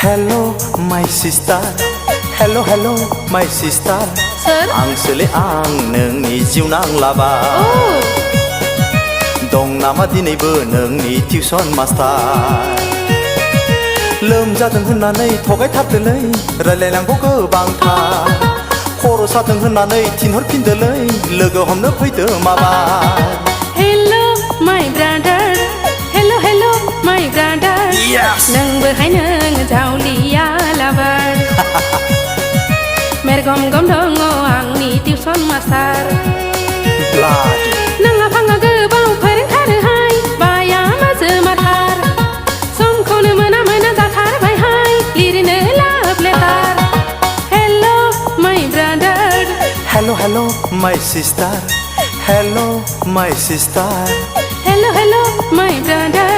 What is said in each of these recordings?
Hello my sister Hello hello my sister Ang sele ang नोंनि जिउनां लाबा दं नामा दिनैबो नोंनि टिउसन मास्टार लोमजादों होननानै थगायथारदोलै रायलायनांगौ गोबांथार खर' सादों होननानै थिनहरफिनदोलै लोगो हमनो फैदो माबार Hello my brother Hello hello my brother नोंबो हाय नों जावलिया लाबार मेरगम गम दङ आंनि टिउसन मास्टार नोंहा फाङा गोबाव फोरोंथारोहाय बाया माजो माथार समखौनो मोना मोना जाथारबायहाय लिरनो लाभ letter Hello my brother Hello hello my sister Hello my sister Hello hello my brother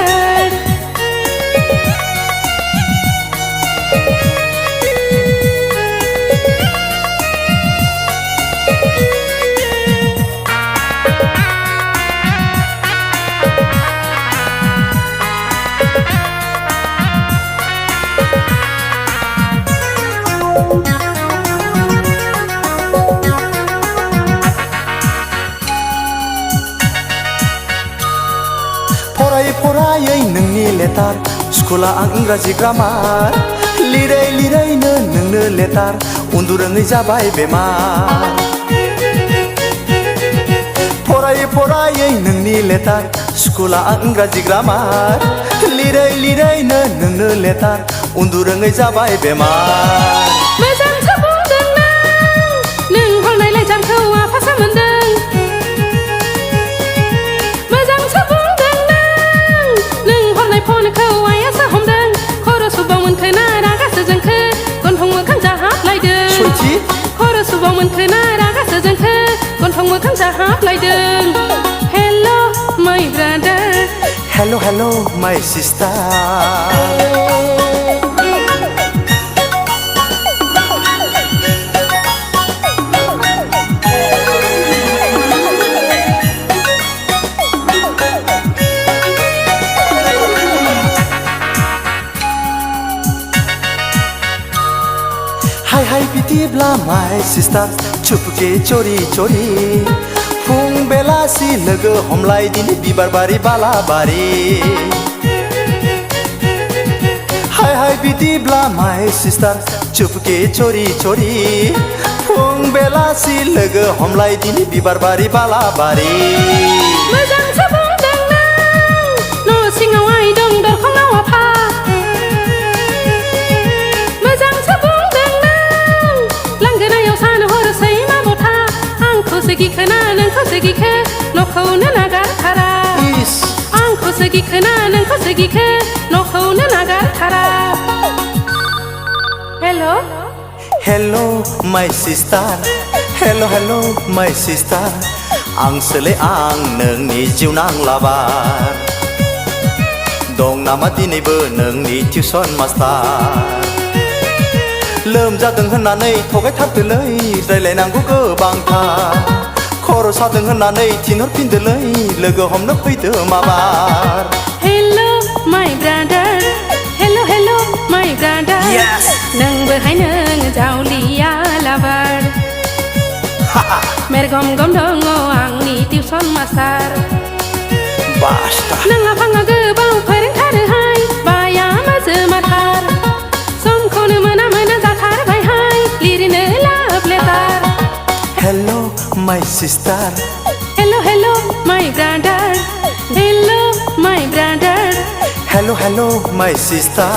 फरायै नोंनि लेटार स्कुला आं इंराजि ग्रामार लिरै लिरैनो नोंनो लेटार उन्दुरोङै जाबाय बेमार फरायै नोंनि लेटार स्कुला आं इंराजि ग्रामार लिरै लिरैनो नोंनो लेटार उन्दुरोङै जाबाय बेमार मोजांसो बुंदों नों हरनाय लाइजामखौ आफासो मोनदों मोजांसो बुंदों नों हरनाय फनखौ आइयासो हमदों खर' सुबाव मोनखोना रागासो जोंखो गन्थं मोखां जाहाबलायदों खर' सुबाव मोनखोना रागासो जोंखो गन्थं मोखां जाहाबलायदों Hello my brother Hello hello my sister हाय बिदिब्ला माय सिस्टार चुपके चोरी चोरी फुं बेलासि लोगो हमलाय दिनै बिबार बारि बालाबारि हाय बिदिब्ला माय सिस्टार चुपके चोरी चोरी फुं बेलासि लोगो हमलाय दिनै बिबार बारि बालाबारि मोजांसो बुंदों न' सिङाव आइ दं दरखङाव आफा मोजांसो बुंदों लांगोनायाव सान हरसै मा बथा आंखौसो गिखोना नोंखौसो गिखो न'खौनो नागारथारा आंखौसो गिखोना नोंखौसो गिखो न'खौनो नागारथारा Hello Hello my sister Hello hello my sister आं सोले आं नोंनि जिउनां लाबार दं नामा दिनैबो नोंनि टिउसन मास्टार लोमजादों होननानै थगायथारदोलै रायलायनांगौ गोबांथार खर' सादों होननानै थिनहरफिनदोलै लोगो हमनो फैदो माबार Hello my brother Hello hello my brother नोंबो हाय नों जावलिया लाबार मेरगम गम दङ आंनि टिउसन मास्टार नोंहा फाङा गोबाव फोरोंथारोहाय बाया माजो माथार समखौनो मोना मोना जाथारबायहाय लिरनो लाभ letter Hello my sister Hello hello my brother Hello my brother Hello hello my sister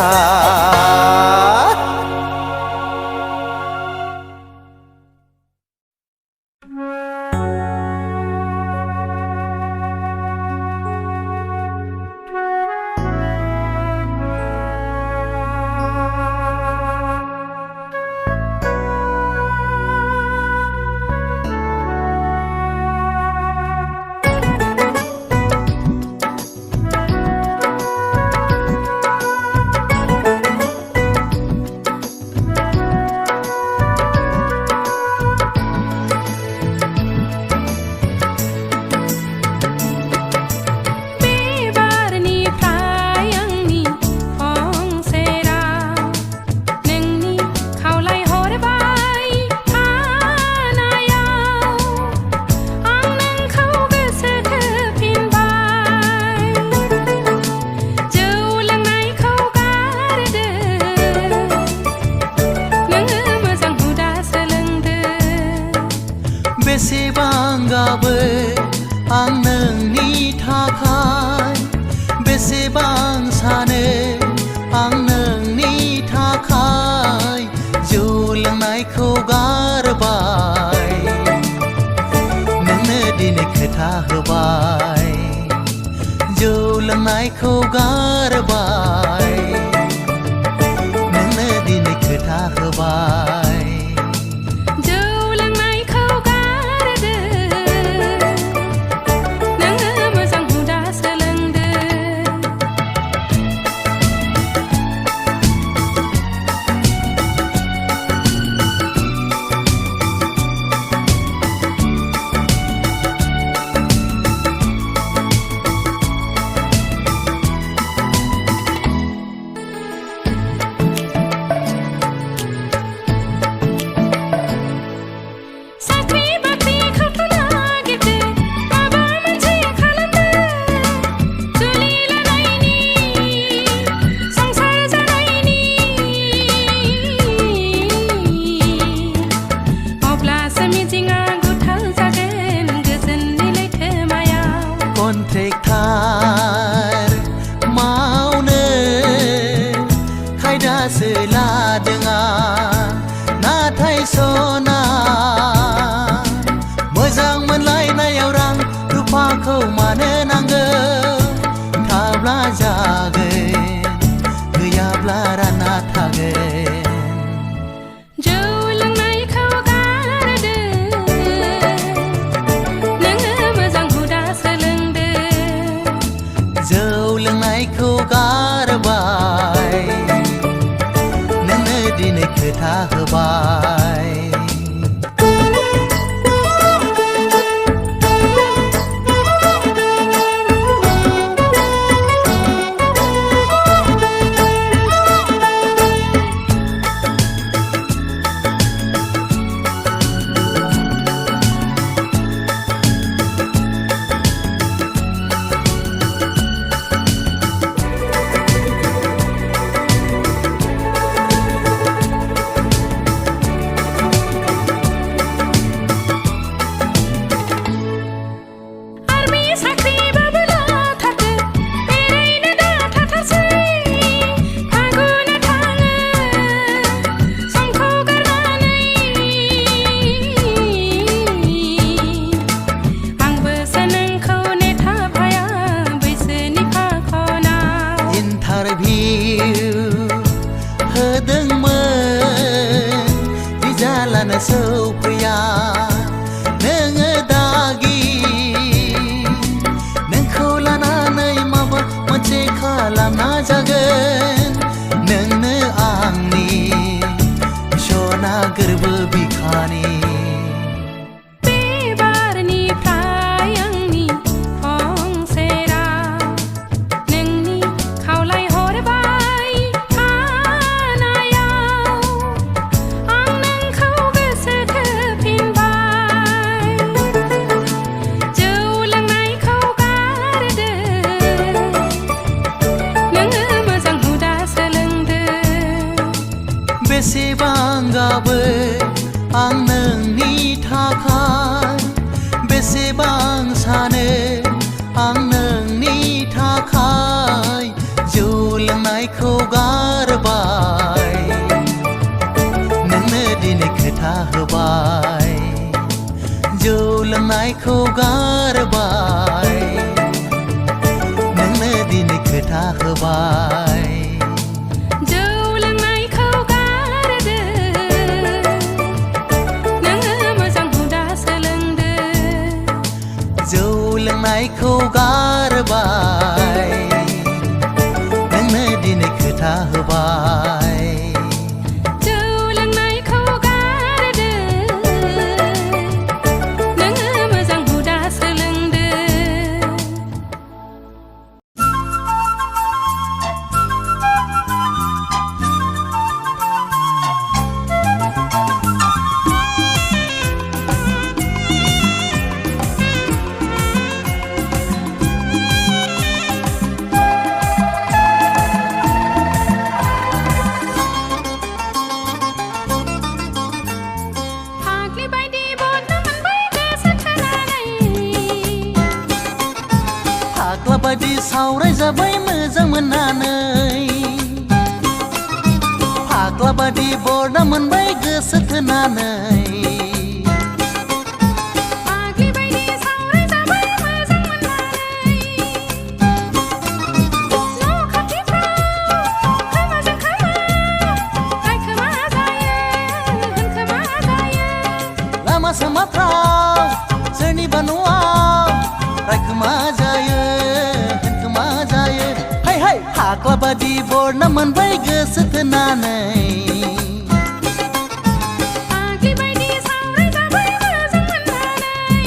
खोथा होबाय जौ लोंनायखौ गारबाय नोंनो दिनै खोथा होबाय जौ लोंनायखौ गारदो नोङो मोजां हुदा सोलोंदो साख्रि बाख्रिखौथ' नागिरदो माबा मोनसे खालामदो जुलि लानायनि संसार जानायनि अब्लासो मिजिंआ गुथाल जागोन गोजोननि लैथोमायाव कन्ट्रेक्टार मावनो खायदासो लादों आं नाथाय सना मोजां मोनलायनायाव रां रुफाखौ मानो नांगौ थाब्ला जागोन गैयाब्ला रानना थागोन जौ लोंनायखौ गारदो नोङो मोजां हुदा सोलोंदो जौ लोंनायखौ गारबाय नोंनो दिनै खोथा होबाय आर्मि साख्रिबाबो लाथारदो बेरायनो दाथाथारसै फागुना थाङो समखौ गारनानै आंबोसो नोंखौ नेथाफाया बैसोनि फाखनाव इन्टारभिउ होदोंमोन रिजाल्टआनो सौफैया नोङो दागि नोंखौ लानानै माबा मोनसे खालामना जागोन नोंनो आंनि सना गोरबो बिखानि बे बारनिफ्राय आंनि फंसेराव नोंनि खावलाय हरबाय थानायाव आं नोंखौ गोसो थोफिनबाय जौ लोंनायखौ गारदो नोङो मोजां हुदा सोलोंदो बेसेबां गाबो आं नोंनि थाखाय बेसेबां सानो आं नोंनि थाखाय जौ लोंनायखौ गारबाय नोंनो दिनै खोथा होबाय जौ लोंनायखौ गारबाय नोंनो दिनै खोथा होबाय जौ लोंनायखौ गारदो नोङो मोजां हुदा सोलोंदो जौ लोंनायखौ गारबाय नोंनो दिनै खोथा होबाय जौ लोंनायखौ गारदो नोङो मोजां हुदा सोलोंदो बायदि सावराय जाबाय मोजां मोननानै फाग्ला बायदि बरना मोनबाय गोसो थोनानै फाग्लि बायदि सावराय जाबाय बादि बरना मोनबाय गोसो थोनानै फाग्लि बायदि सावराय जाबाय मोजां मोननानै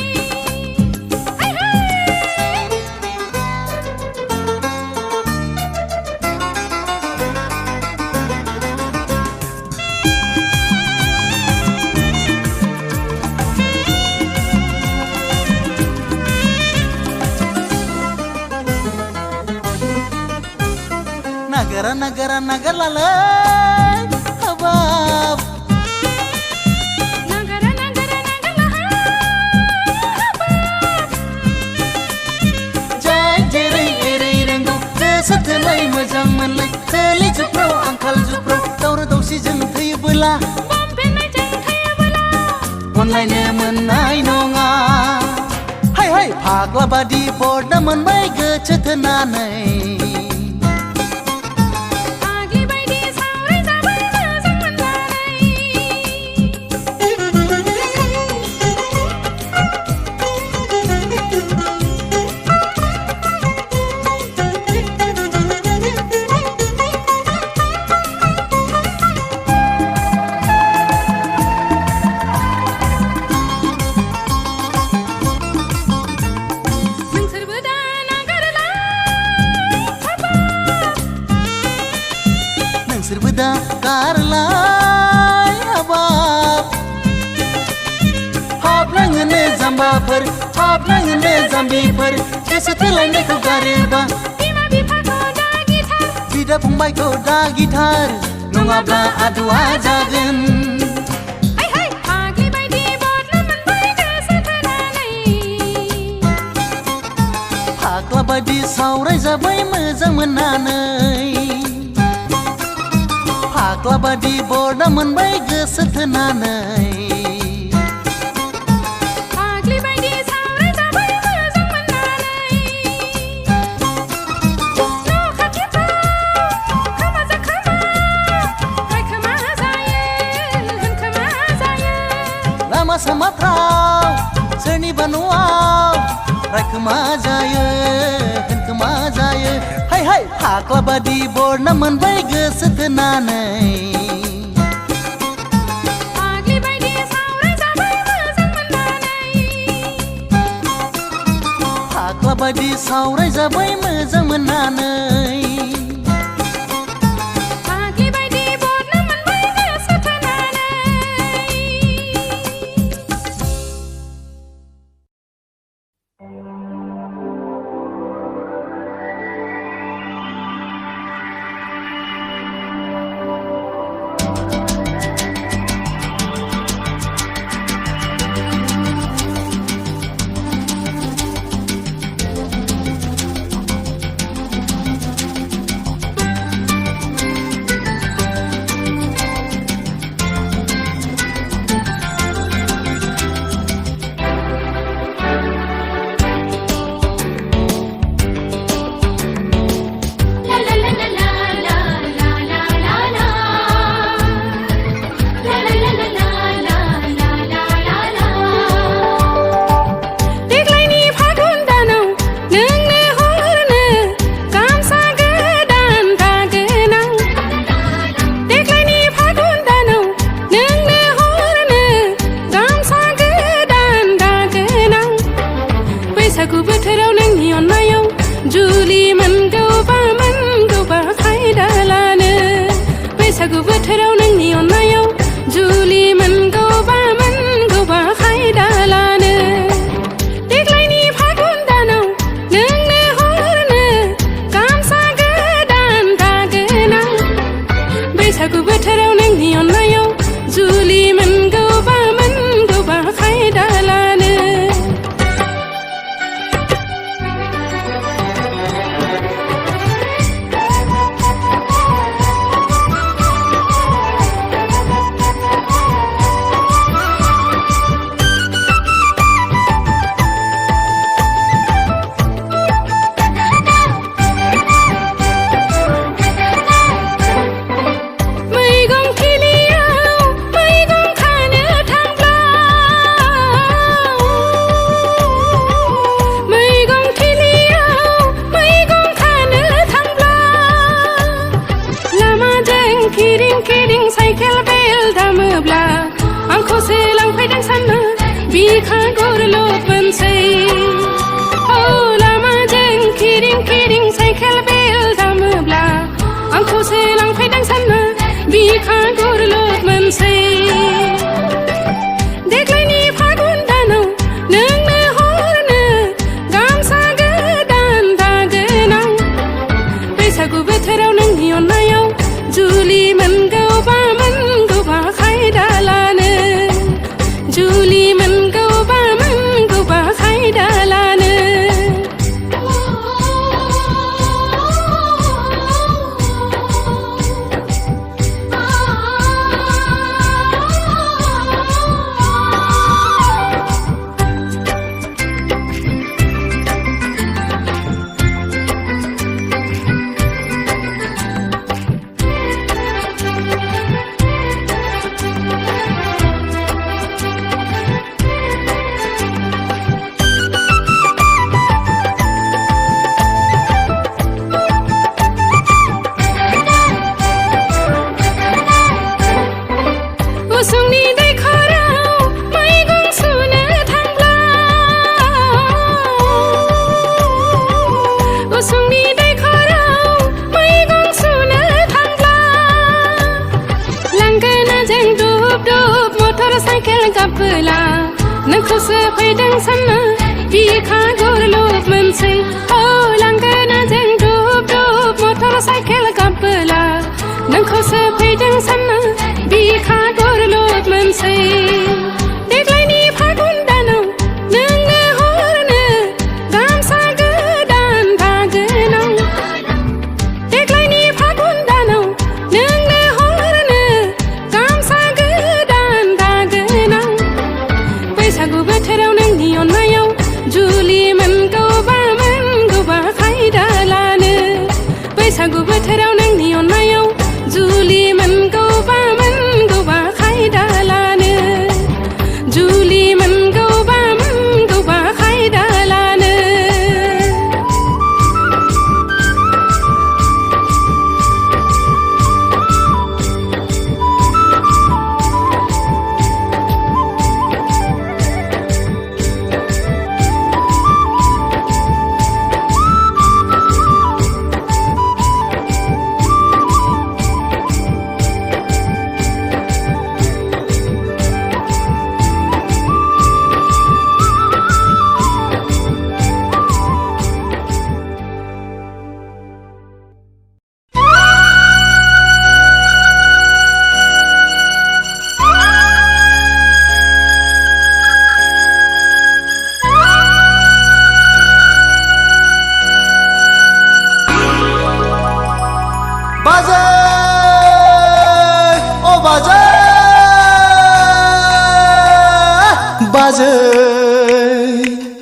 Nagara nagara nagarlalay habab Nagara nagara nagarlalay Jai jerai erai renggo goसो थोलाय मोजां मोनलाय थोलि जुफ्राव आंखाल जुफ्राव दावराव दावसिजों थैयोबोला बमफिननायजों थैयोबोला अनलायनो मोननाय नङा हाय हाय फाग्ला बादि बरना मोनबाय गोसो थोनानै नोंसोरबो दा गारलाय हाबाब हाबनाङोनो जाम्बाफोर हाबनाङोनो जाम्बिफोर गोसो थोलायनायखौ गारोबा बिमा बिफाखौ दा गिथार बिदा फंबायखौ दा गिथार नङाब्ला आदुआ जागोन हाय हाय फाग्लि बायदि बरना मोनबाय गोसो थोनानै फाग्ला बायदि सावराय जाबाय मोजां मोननानै फाग्ला बादि बरना मोनबाय गोसो थोनानै फाग्लि बायदि सावराय जाबाय मोजां मोननानै न' खाथिफ्राव खोमाजों खोमा रायखोमा जायो होनखोमा जायो लामा सामाफ्राव सोरनिबा न'आव रायखोमा जायो होनखोमा जायो हाय हाय फाग्ला बादि बरना मोनबाय गोसो थोनानै फाग्लि बायदि सावराय जाबाय मोजां मोननानै फाग्ला बादि सावराय जाबाय मोजां मोननानै फाग्लि बायदि बरना मोनबाय गोसो थोनानै मैगं लामाजों खिरिं खिरिं साइकेल बेल दामोब्ला आंखौसो लांफैदों सानना बिखा गुरलुब मोनसै औ लामाजों खिरिं खिरिं साइकेल बेल दामोब्ला आंखौसो लांफैदों सानना बिखा गुरलुब मोनसै देग्लायनि फागुन दानाव नोंनो हरनो गामसा गोदान दागोन आं बैसागु बोथोराव नोंनि अननायाव जुलि मोनगौबा खायदा लानो जुलि मोनगौबा खायदा लानो उसुंनि दैखराव मैगं सुनो थांब्ला उसुंनि दैखराव मैगं सुनो थांब्ला लांगोनाजों दुब दुब मटर साइकेल गाबबोला नोंखौसो फैदों सानना बिखा गुरलुब मोनसै औ लांगोनाजों दुब दुब मटर साइकेल गाबबोला नोंखौसो फैदों सानना बिखा गुरलुब मोनसै देग्लायनि फागुन दानाव नोंनो हरनो गामसा गोदान दागोन आं देग्लायनि फागुन दानाव नोंनो हरनो गामसा गोदान दागोन आं बैसागु बोथोराव नोंनि अननायाव जुलि मोनगौबा खायदा लानो बैसागु बोथोराव नोंनि अननायाव जुलि मोनगौबा खायदा लानो जुलि मोनगौबा खायदा लानो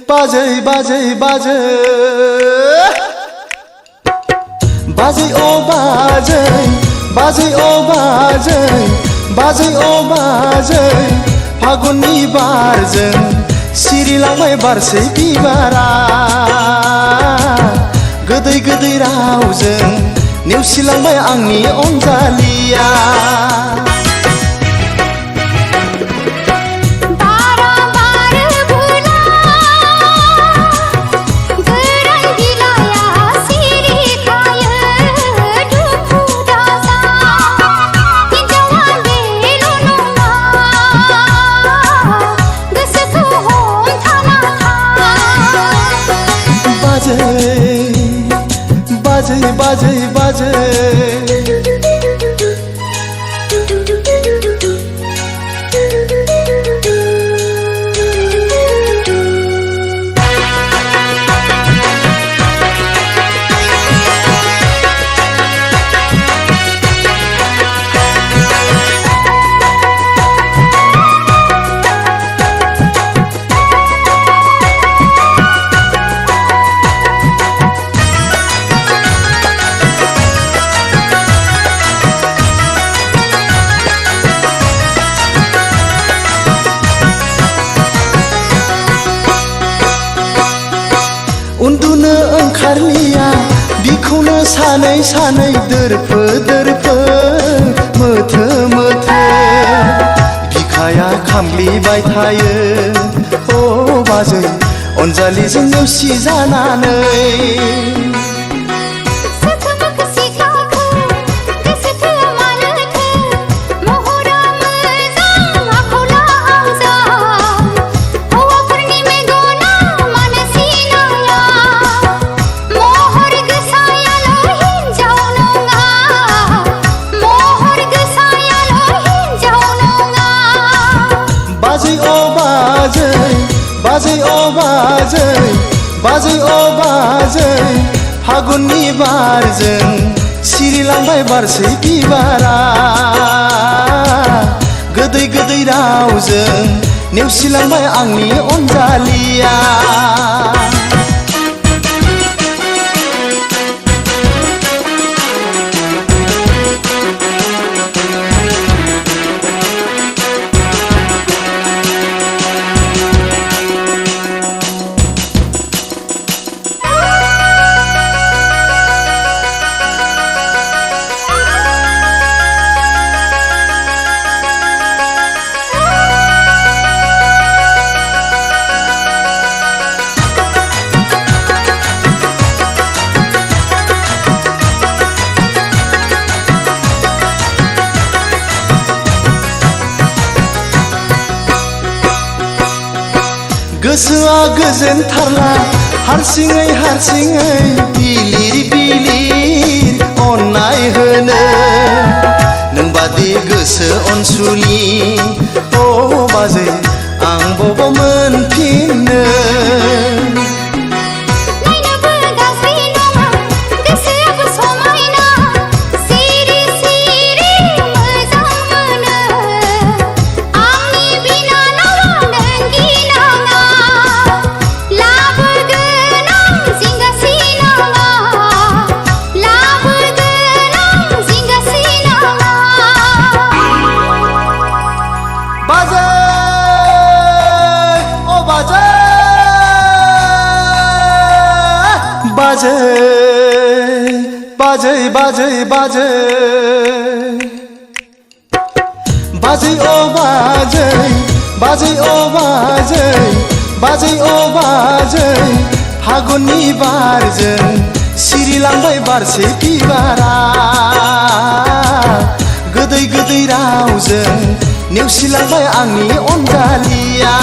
बाजै बाजै बाजै बाजै ओ बाजै बाजै ओ बाजै बाजै ओ बाजै फागुननि बारजों सिरिलांबाय बारसै बिबारा गोदै गोदै रावजों नेवसिलांबाय आंनि अनजालिया बाजै बाजै बाजै उन्दुनो ओंखारलिया बिखौनो सानै सानै दोरफो दोरफो हामग्लिबाय थायो ओ बाजै अनजालिजों नेवसि जानानै बाजै ओ बाजै फागुननि बारजों सिरिलांबाय बारसै बिबारा गोदै गोदै रावजों नेवसिलांबाय आंनि अनजालिया गोसोआ गोजोनथारला हारसिङै हारसिङै बिलिर बिलिर अननाय होनो नोंबादि गोसो अनसुलि ओ बाजै आं बबाव मोनफिननो बाजै बाजै बाजै बाजै ओ बाजै बाजै ओ बाजै बाजै ओ बाजै फागुननि बारजों सिरिलांबाय बारसे बिबारा गोदै गोदै रावजों नेवसिलांबाय आंनि अनजालिया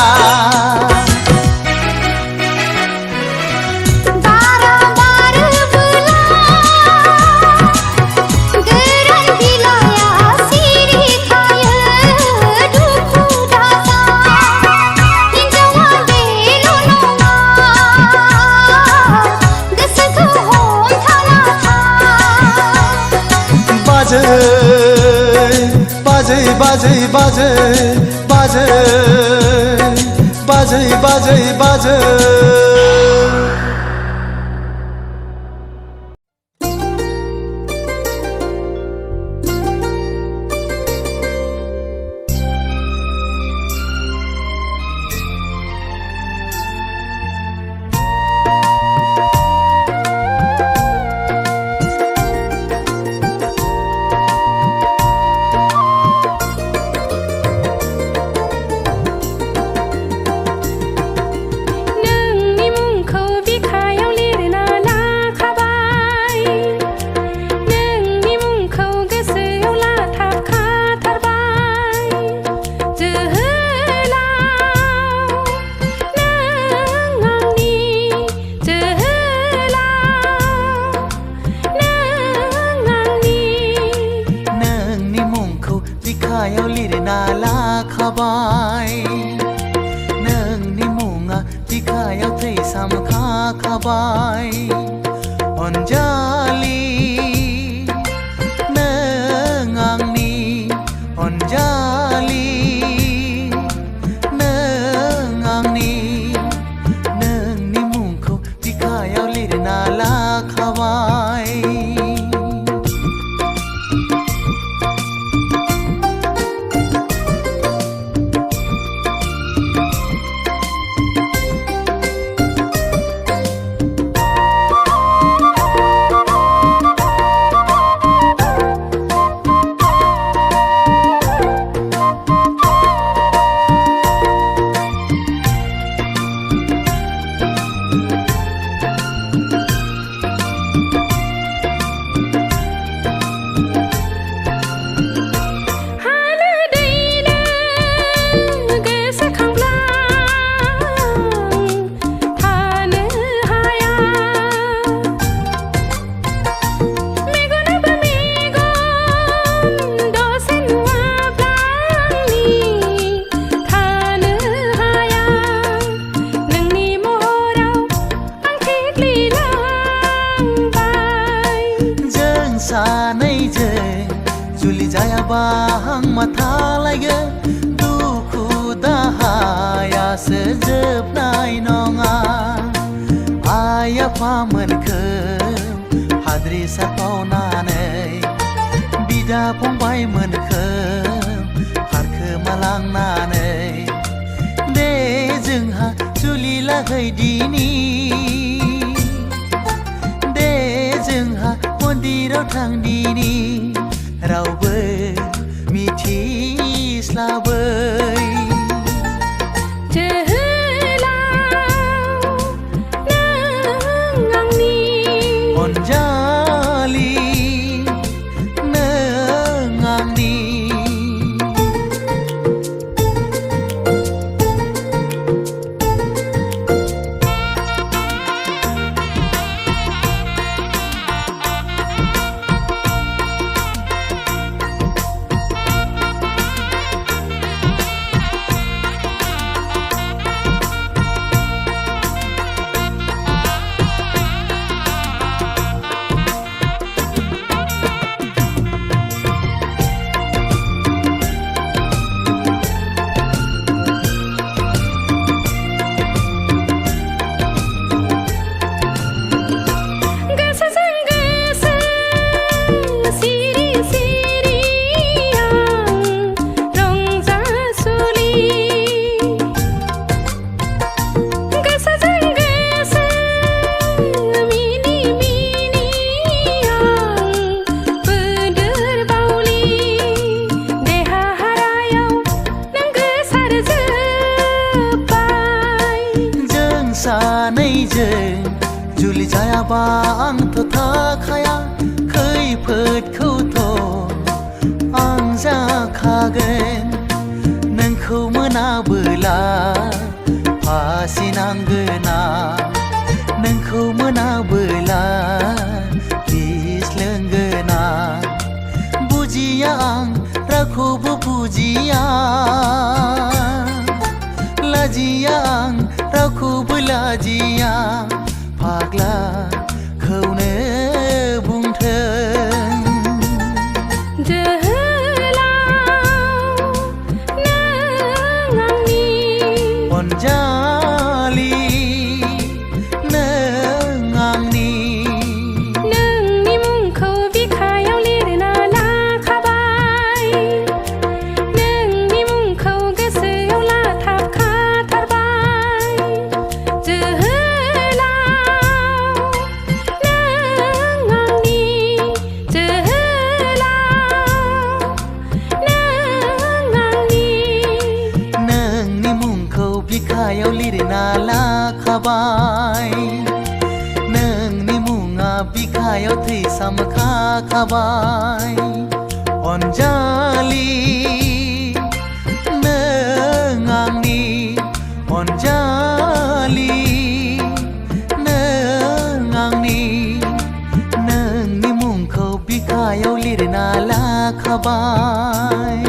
बाजै बाजै बाजै बाजै बाजै बाजै बाजै खाबाय अनजालि नों आंनि अनजालि नों आंनि नोंनि मुंखौ बिखायाव लिरना लाखाबाय हां माथालायगोन दुखु दाहायासो जोबनाय नङा आइ आफामोनखौ हाद्रि सारफावनानै बिदा फंबायमोनखौ हारखोमालांनानै दे जोंहा जुलि लागैदिनि दे जोंहा मन्दिराव थांदिनि रावबो मिथिस्लाबै अनजालि नों आंनि सानैजों जुलि जायाबा आंथ' थाखाया खैफोदखौथ' आं जाखागोन नोंखौ मोनाबोला फासि नांगोना नोंखौ मोनाबोला बिस लोंगोना बुजिया आं रावखौबो बुजिया लाजिया आं रावखौबो लाजिया फाग्लाखौनो बुंथों जोहोलाव नों आंनि अनजालि नों आंनि नोंनि मुंखौ बिखायाव लिरना लाखाबाय नोंनि मुंखौ गोसोआव लाथाबखाथारबाय जोहोलाव नों आंनि जोहोलाव नों आंनि नोंनि मुंखौ बिखायाव लिरना लाखाबाय नोंनि मुङा बिखायाव थैसामखाखाबाय अनजालि नों आंनि अनजालि नों आंनि नोंनि मुंखौ बिखायाव लिरना लाखाबाय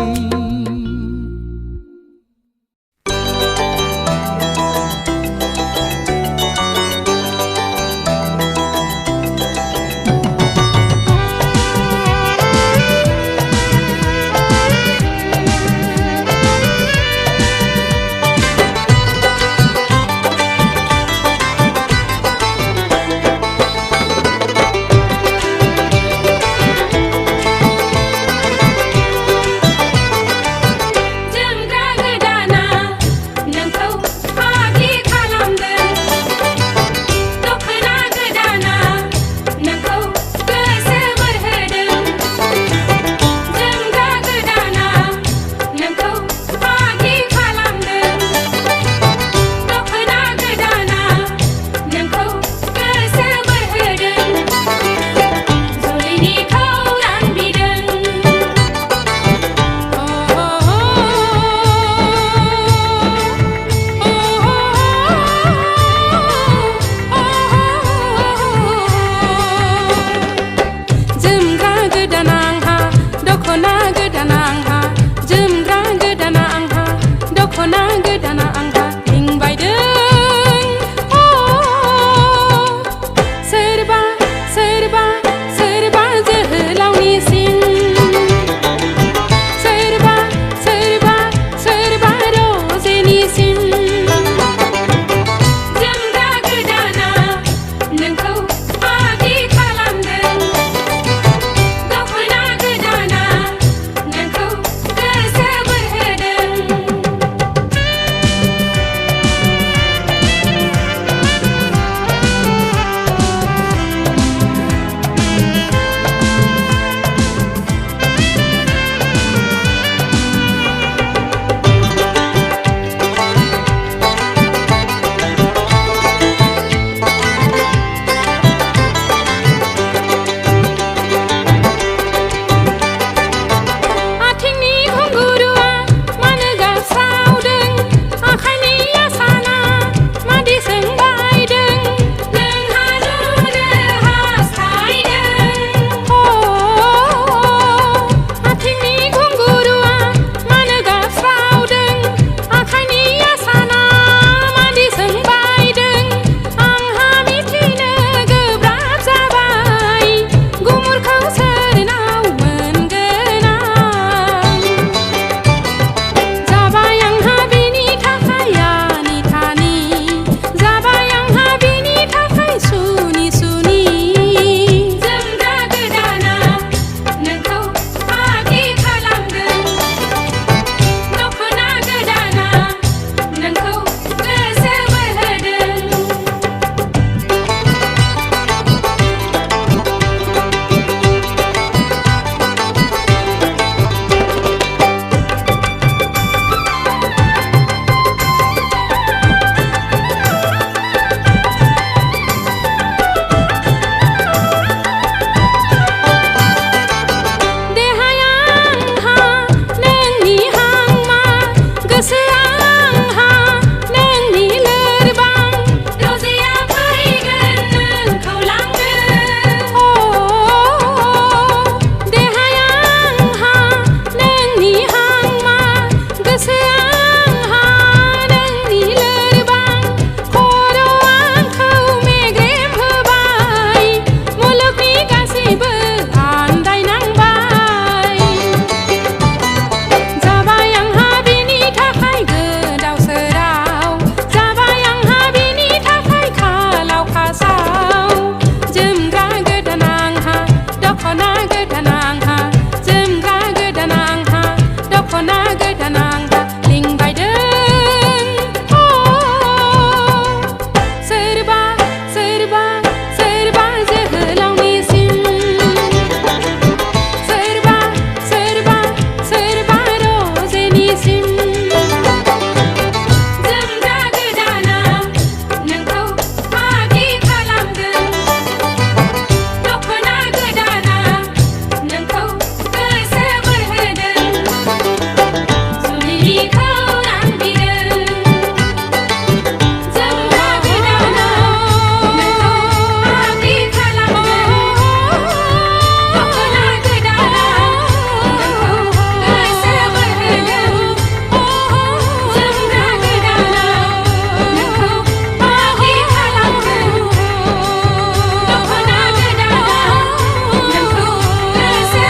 थैजासिम जोमग्रा गोदाना नोंखौ फागि खालामदों दख'ना गोदाना नोंखौ गोसो बोहोदों जुलिनि खौरां बिदों जोमग्रा गोदाना नोंखौ फागि खालामदों दख'ना गोदाना नोंखौ गोसो बोहोदों जोमग्रा गोदाना नोंखौ फागि खालामदों दख'ना गोदाना नोंखौ गोसो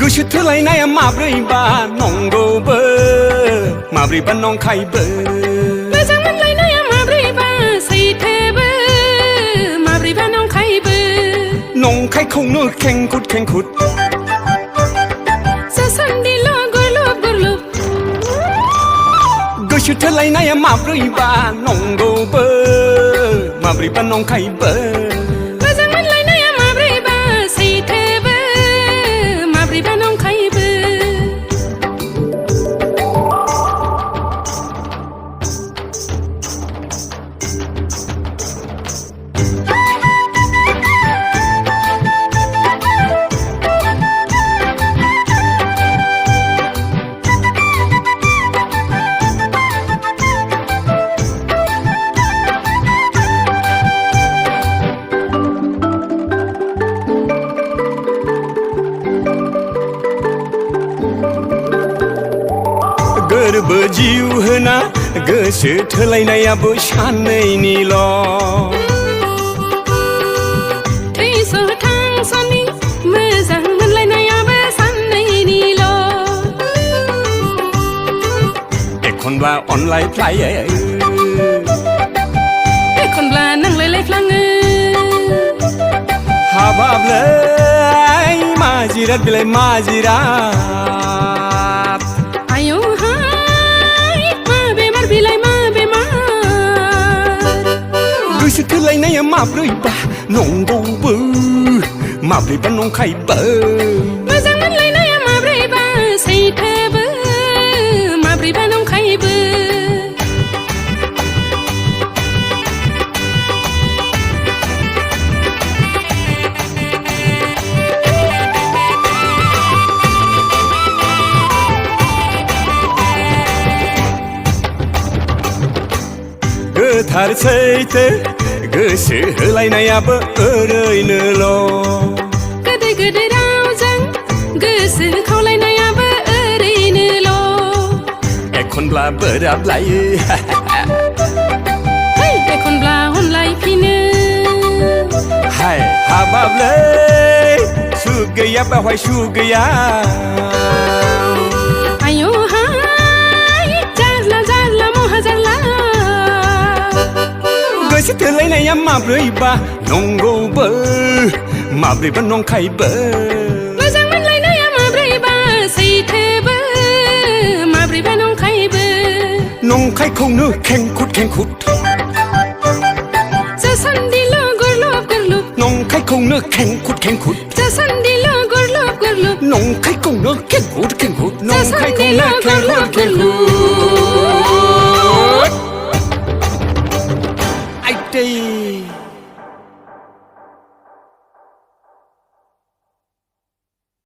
गोसो थोलायनाया माब्रैबा नंगौबो माब्रैबा नंखायबो मोजां मोनलायनाया माब्रैबा सैथोबो माब्रैबा नंखायबो नंखायखौनो खेंखुद खेंखुद जासान्दिल' गुरलुब गुरलुब गोसो थोलायनाया माब्रैबा नंगौबो माब्रैबा नंखायबो मोजां मोनलायनाया माब्रैबा सैथोबो माब्रैबा नंखायबो गोरबो जिउ होना गोसो थोलायनायाबो सानैनिल' थैस' थांस'नि मोजां मोनलायनायाबो सानैनिल' एखनब्ला अनलायफ्लायो एखनब्ला नांलायलायफ्लाङो हाबाबलै माजिरात बेलाय माजिरात आयौहाय मा बेमार बिलाय मा बेमार गोसो थोलायनाया माब्रैबा नंगौबो माब्रैबा नंखायबो मोजां मोनलायनाया माब्रैबा सैथोबो माब्रैबा नंखायबो गोथार सैथो गोसो होलायनायाबो ओरैनोल' गोदै गोदै रावजों गोसो खावलायनायाबो ओरैनोल' एखनब्ला बोराबलायो है एखनब्ला अनलायफिनो हाय हाबाबलै सुख गैया बेवहाय सुख गैया आयौहाय जारला जारला महा जारला गोसो थोलायनाया माब्रैबा नंगौबो माब्रैबा नंखायबो मोजां मोनलायनाया माब्रैबा सैथोबो माब्रैबा नंखायबो नंखायखौनो खेंखुद खेंखुद जासान्दिल' गुरलुब गुरलुब नंखायखौनो खेंखुद खेंखुद जासान्दिल' गुरलुब गुरलुब नंखायखौनो खेंखुद खेंखुद जासान्दिल' नंखायखौनो खेंखुद गुरलुब गुरलुब खेंखुद आइदै